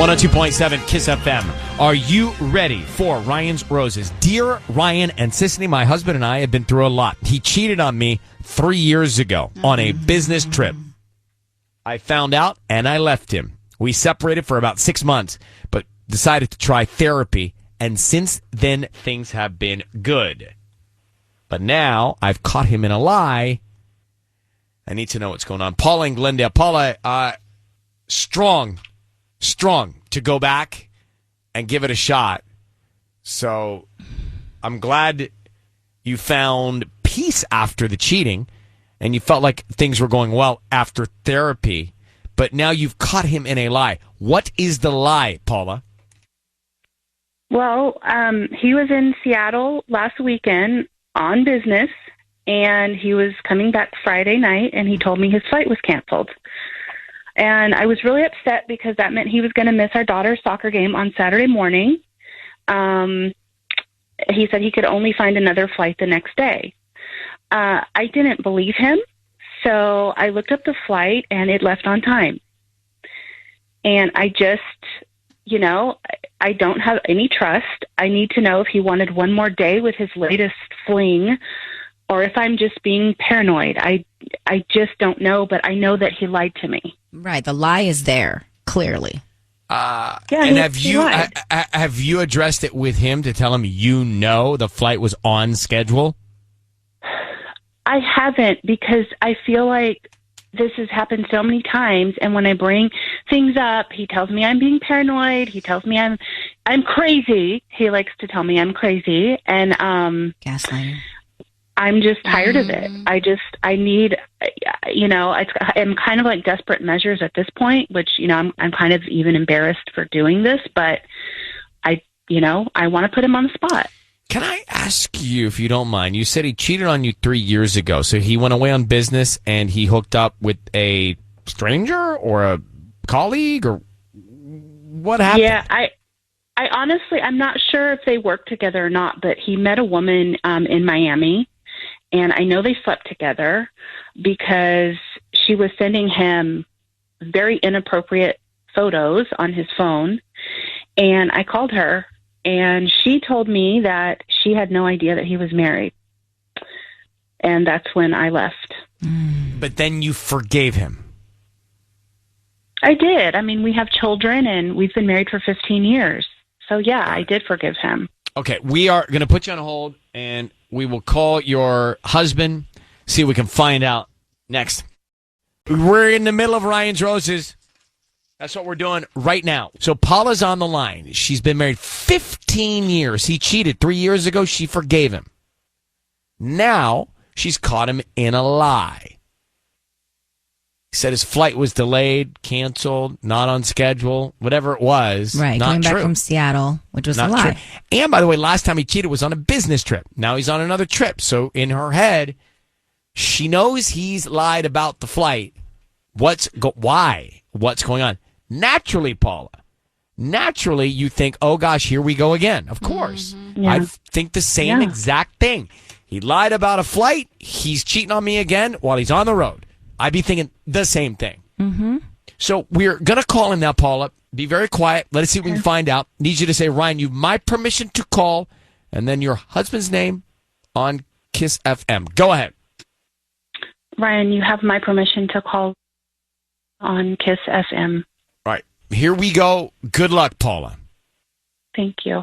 102.7 Kiss FM. Are you ready for Ryan's Roses? Dear Ryan and Sissany, my husband and I have been through a lot. He cheated on me 3 years ago on a business trip. I found out and I left him. We separated for about 6 months, but decided to try therapy. And since then, things have been good. But now I've caught him in a lie. I need to know what's going on. Paula in Glendale. Paula, strong to go back and give it a shot. So I'm glad you found peace after the cheating and you felt like things were going well after therapy. But now you've caught him in a lie. What is the lie, Paula? Well, he was in Seattle last weekend on business, and he was coming back Friday night, and he told me his flight was canceled. And I was really upset because that meant he was going to miss our daughter's soccer game on Saturday morning. He said he could only find another flight the next day. I didn't believe him, so I looked up the flight, and it left on time. And I just... I don't have any trust. I need to know if he wanted one more day with his latest fling or if I'm just being paranoid. I just don't know, but I know that he lied to me. Right. The lie is there, clearly. And have you addressed it with him to tell him the flight was on schedule? I haven't, because I feel like this has happened so many times, and when I bring things up, he tells me I'm being paranoid. He tells me I'm crazy. He likes to tell me I'm crazy, and gaslighting. I'm just tired of it. I need, I'm kind of like desperate measures at this point, which I'm kind of even embarrassed for doing this, but I want to put him on the spot. Can I ask you, if you don't mind, you said he cheated on you 3 years ago. So he went away on business and he hooked up with a stranger or a colleague, or what happened? Yeah, I honestly, I'm not sure if they worked together or not, but he met a woman in Miami, and I know they slept together because she was sending him very inappropriate photos on his phone. And I called her, and she told me that she had no idea that he was married. And that's when I left. But then you forgave him. I did. I mean, we have children, and we've been married for 15 years. So, yeah, I did forgive him. Okay, we are going to put you on hold, and we will call your husband, see if we can find out next. We're in the middle of Ryan's Roses. That's what we're doing right now. So Paula's on the line. She's been married 15 years. He cheated 3 years ago. She forgave him. Now she's caught him in a lie. He said his flight was delayed, canceled, not on schedule, whatever it was. Right, not going true. back from Seattle, which was not a lie. True. And by the way, last time he cheated was on a business trip. Now he's on another trip. So in her head, she knows he's lied about the flight. Why? What's going on? Naturally, Paula. Naturally, you think, oh, gosh, here we go again. Of course. Mm-hmm. Yeah. I think the same exact thing. He lied about a flight. He's cheating on me again while he's on the road. I'd be thinking the same thing. Mm-hmm. So we're going to call him now, Paula. Be very quiet. Let us see if we can find out. Need you to say, Ryan, you have my permission to call, and then your husband's name on Kiss FM. Go ahead. Ryan, you have my permission to call on Kiss FM. All right. Here we go. Good luck, Paula. Thank you.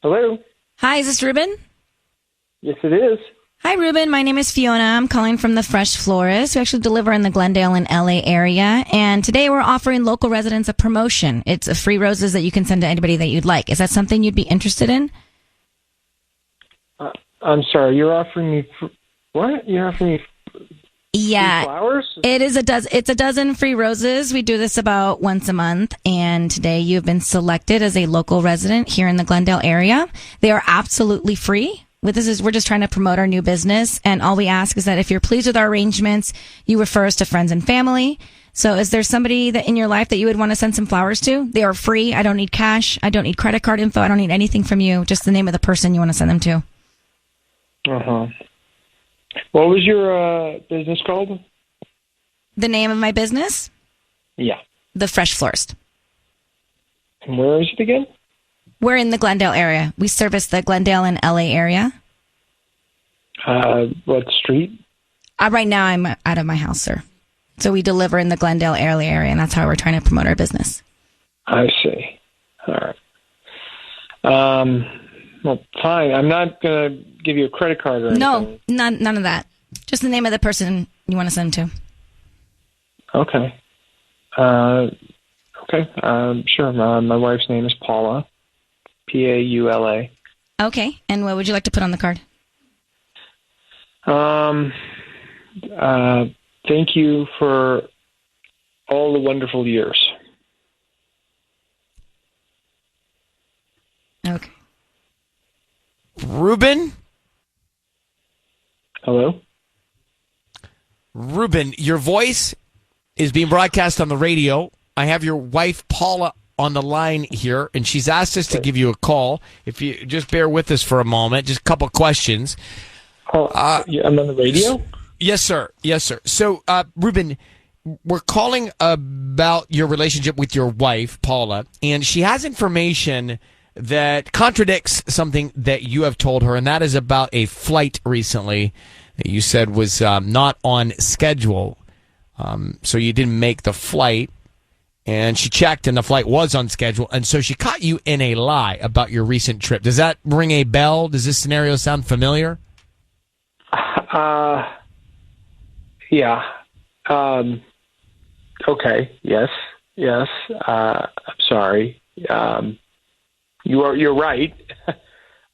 Hello? Hi, is this Ruben? Yes, it is. Hi, Ruben. My name is Fiona. I'm calling from the Fresh Florist. We actually deliver in the Glendale and LA area. And today we're offering local residents a promotion. It's a free roses that you can send to anybody that you'd like. Is that something you'd be interested in? I'm sorry. You're offering me... What? You're offering me... Yeah, flowers? It's a dozen free roses. We do this about once a month, and today you've been selected as a local resident here in the Glendale area. They are absolutely free. We're just trying to promote our new business, and all we ask is that if you're pleased with our arrangements, you refer us to friends and family. So is there somebody that in your life that you would want to send some flowers to? They are free. I don't need cash. I don't need credit card info. I don't need anything from you. Just the name of the person you want to send them to. Uh-huh. What was your business called? The name of my business? Yeah. The Fresh Florist. And where is it again? We're in the Glendale area. We service the Glendale and LA area. What street? Right now I'm out of my house, sir. So we deliver in the Glendale LA area, and that's how we're trying to promote our business. I see. All right. Well, fine. I'm not going to give you a credit card or anything. No, none of that. Just the name of the person you want to send to. Okay. Sure. My wife's name is Paula. Paula. Okay. And what would you like to put on the card? Thank you for all the wonderful years. Okay. Ruben? Hello? Ruben, your voice is being broadcast on the radio. I have your wife, Paula, on the line here, and she's asked us to give you a call. If you just bear with us for a moment, just a couple questions. I'm on the radio? Yes, sir. Yes, sir. So, Ruben, we're calling about your relationship with your wife, Paula, and she has information that contradicts something that you have told her, and that is about a flight recently that you said was not on schedule. So you didn't make the flight, and she checked, and the flight was on schedule, and so she caught you in a lie about your recent trip. Does that ring a bell? Does this scenario sound familiar? Yeah. Okay. Yes. I'm sorry. You're right.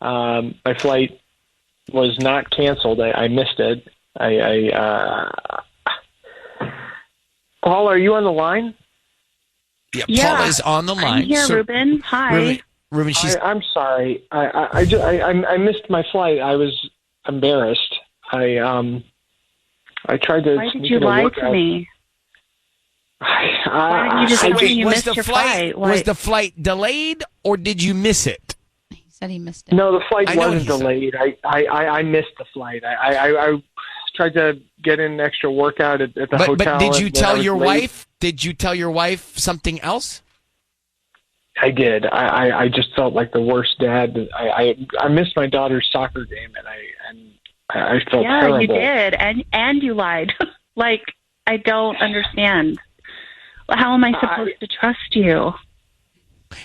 My flight was not canceled. I missed it. Paula, are you on the line? Yeah, Paula's on the line. I'm here, So, Ruben. Hi. Ruben, she's I'm sorry. I missed my flight. I was embarrassed. I tried to. Why did you lie to me? Why didn't you just tell me you missed your flight? Was the flight delayed, or did you miss it? He said he missed it. No, the flight wasn't delayed. I missed the flight. I tried to get in extra workout at the hotel. But did you tell your late. wife? Did you tell your wife something else? I did. I just felt like the worst dad. I missed my daughter's soccer game, and I felt terrible. Yeah, you did, and you lied. Like, I don't understand. How am I supposed to trust you?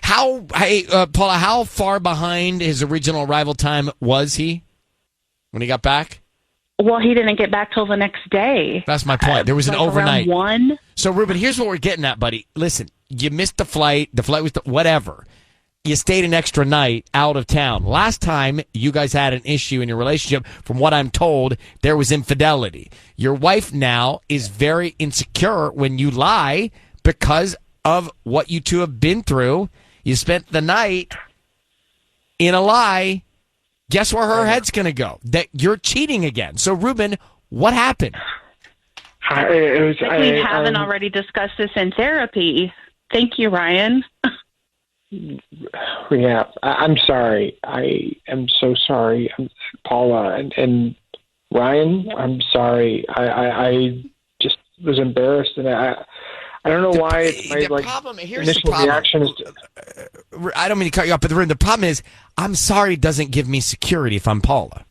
Paula, how far behind his original arrival time was he when he got back? Well, he didn't get back till the next day. That's my point. There was an overnight. Around 1. So, Ruben, here's what we're getting at, buddy. Listen, you missed the flight. The flight was whatever. You stayed an extra night out of town. Last time you guys had an issue in your relationship, from what I'm told, there was infidelity. Your wife now is very insecure when you lie because of what you two have been through. You spent the night in a lie. Guess where her head's going to go? That you're cheating again. So, Ruben, what happened? We haven't already discussed this in therapy. Thank you, Ryan. Yeah, I'm sorry. I am so sorry, Paula and Ryan. I'm sorry. I just was embarrassed, and I don't know why. It's my initial reaction is. I don't mean to cut you off, but the problem is, I'm sorry doesn't give me security if I'm Paula,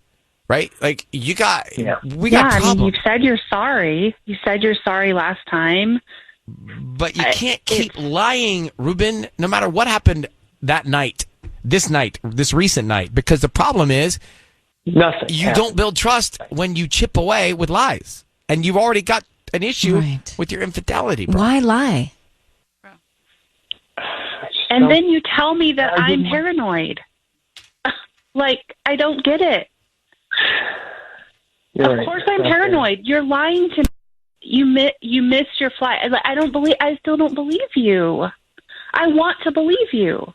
right? Like we got problems. I mean, you've said you're sorry. You said you're sorry last time. But you can't keep lying, Ruben, no matter what happened that night, this recent night, because the problem is nothing. You don't build trust when you chip away with lies. And you've already got an issue with your infidelity, bro. Why lie? And then you tell me that I'm paranoid. Like, I don't get it. Of course I'm paranoid. You're lying to me. You missed your flight. I still don't believe you. I want to believe you.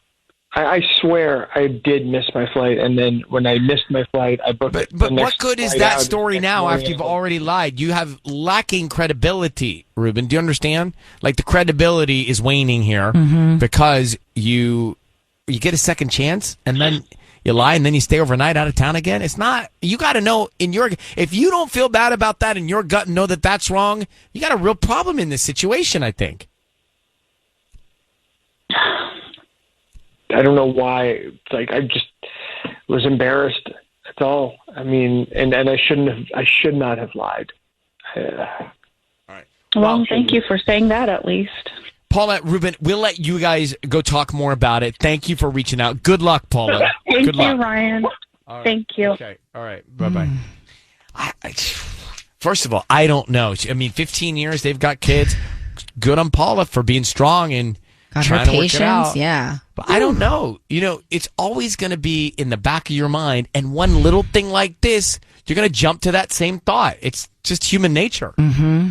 I swear I did miss my flight, and then when I missed my flight, I booked. But what good is that story now after you've already lied? You have lacking credibility, Ruben. Do you understand? Like the credibility is waning here because you get a second chance, and then you lie, and then you stay overnight out of town again. It's not. You got to know if you don't feel bad about that in your gut and know that that's wrong, you got a real problem in this situation, I think. I don't know why. It's like I just was embarrassed. That's all. I mean, and I should not have lied. All right. Well, thank you for saying that at least. Paula, Ruben, we'll let you guys go talk more about it. Thank you for reaching out. Good luck, Paula. Thank you, Ryan. Right. Thank you. Okay. All right. Bye-bye. First of all, I don't know. I mean, 15 years, they've got kids. Good on Paula for being strong and got trying her to patience, work it out. yeah. But I don't know. It's always going to be in the back of your mind. And one little thing like this, you're going to jump to that same thought. It's just human nature. Mm-hmm.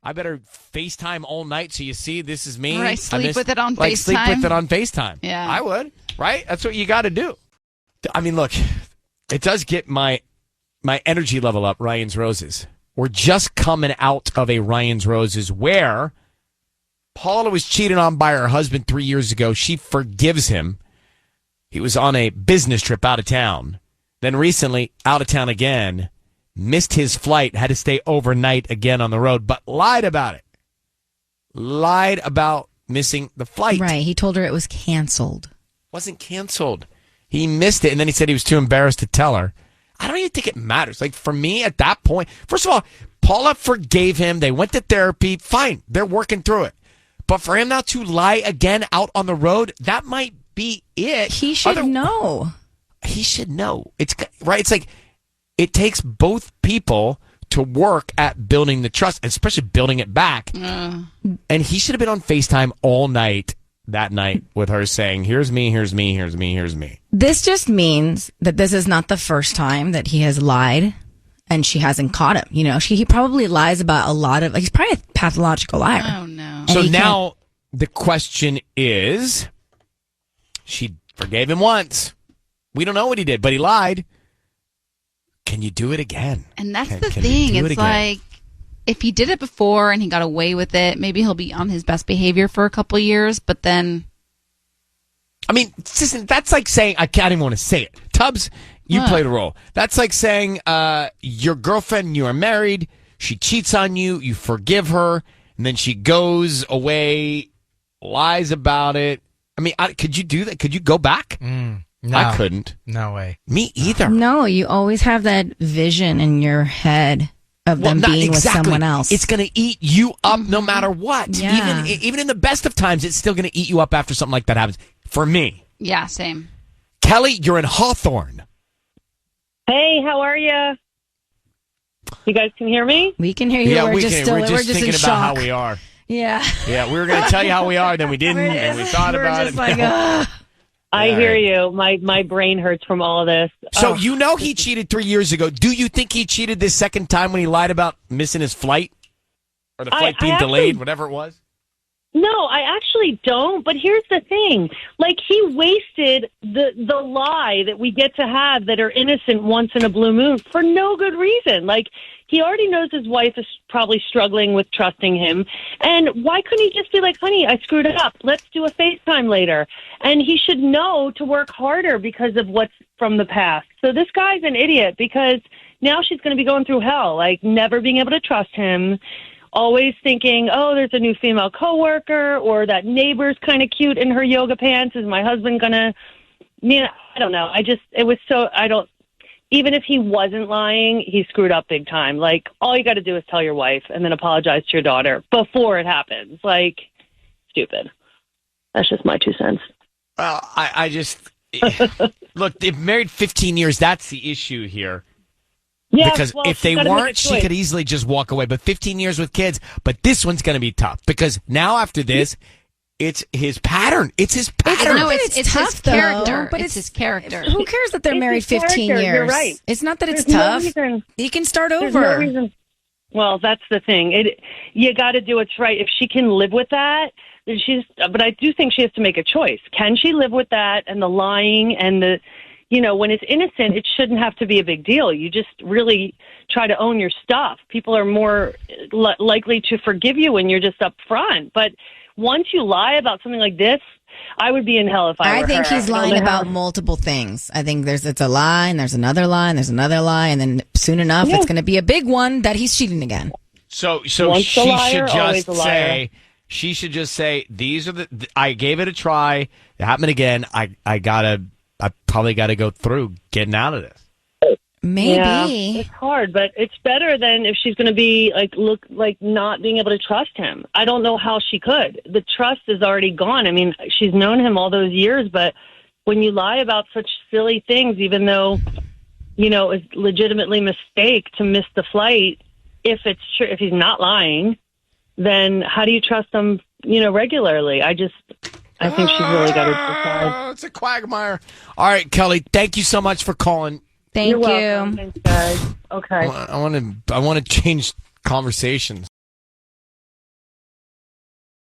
I better FaceTime all night so you see this is me. Right, sleep with it on like FaceTime. Sleep with it on FaceTime. Yeah. I would, right? That's what you got to do. I mean, look, it does get my energy level up, Ryan's Roses. We're just coming out of a Ryan's Roses where Paula was cheated on by her husband 3 years ago. She forgives him. He was on a business trip out of town. Then recently, out of town again. Missed his flight, had to stay overnight again on the road, but lied about it. Lied about missing the flight. Right. He told her it was canceled. Wasn't canceled. He missed it, and then he said he was too embarrassed to tell her. I don't even think it matters. Like, for me, at that point, first of all, Paula forgave him. They went to therapy. Fine. They're working through it. But for him now to lie again out on the road, that might be it. He should know. He should know. It's right. It's like it takes both people to work at building the trust, especially building it back. And he should have been on FaceTime all night that night with her saying, here's me, here's me, here's me, here's me. This just means that this is not the first time that he has lied and she hasn't caught him. He probably lies about a lot of, he's probably a pathological liar. Oh, no. So now the question is, she forgave him once. We don't know what he did, but he lied. Can you do it again? And that's the thing. It's like, if he did it before and he got away with it, maybe he'll be on his best behavior for a couple of years, but then... I mean, that's like saying, I can't even want to say it. Tubbs, you played a role. That's like saying your girlfriend, you are married, she cheats on you, you forgive her, and then she goes away, lies about it. I mean, could you do that? Could you go back? No. I couldn't. No way. Me either. No, you always have that vision in your head of them being with someone else. It's going to eat you up no matter what. Yeah. Even in the best of times, it's still going to eat you up after something like that happens. For me. Yeah, same. Kelly, you're in Hawthorne. Hey, how are you? You guys can hear me? We can hear you. Yeah, we're just thinking in about shock. how we are. Yeah. Yeah, we were going to tell you how we are, then we didn't, and we thought about it. Like, I hear you. My brain hurts from all of this. So he cheated 3 years ago. Do you think he cheated this second time when he lied about missing his flight? Or the flight being delayed, whatever it was? No, I actually don't. But here's the thing. Like, he wasted the lie that we get to have that are innocent once in a blue moon for no good reason. Like, he already knows his wife is probably struggling with trusting him. And why couldn't he just be like, honey, I screwed it up. Let's do a FaceTime later. And he should know to work harder because of what's from the past. So this guy's an idiot because now she's going to be going through hell, like never being able to trust him. Always thinking, oh, there's a new female coworker, or that neighbor's kind of cute in her yoga pants. Is my husband gonna? I don't know. Even if he wasn't lying, he screwed up big time. Like, all you got to do is tell your wife and then apologize to your daughter before it happens. Like, stupid. That's just my 2 cents. Well, I just look. They've married 15 years. That's the issue here. Yeah, because if they weren't, she could easily just walk away. But 15 years with kids, but this one's going to be tough because now after this, it's his pattern. It's his pattern. No, it's tough, his character. But it's his character. Who cares that they're married 15 years? You're right. It's not that it's There's tough. no reason. You can start There's over. no reason. Well, that's the thing. You got to do what's right. If she can live with that, but I do think she has to make a choice. Can she live with that and the lying and the, when it's innocent, it shouldn't have to be a big deal. You just really try to own your stuff. People are more likely to forgive you when you're just upfront. But once you lie about something like this, I would be in hell if I were think her. he's lying about multiple things. I think it's a lie, and there's another lie, and there's another lie, and then soon enough, it's going to be a big one that he's cheating again. So she should just say, these are I gave it a try. It happened again. I probably got to go through getting out of this. Maybe. Yeah, it's hard, but it's better than if she's going to be not being able to trust him. I don't know how she could. The trust is already gone. I mean, she's known him all those years, but when you lie about such silly things, even though, it's legitimately a mistake to miss the flight, if it's true, if he's not lying, then how do you trust him, regularly? I think she's really got to decide. It's a quagmire. All right, Kelly, thank you so much for calling. Thank You're you. welcome. Thanks, guys. Okay. I want to change conversations.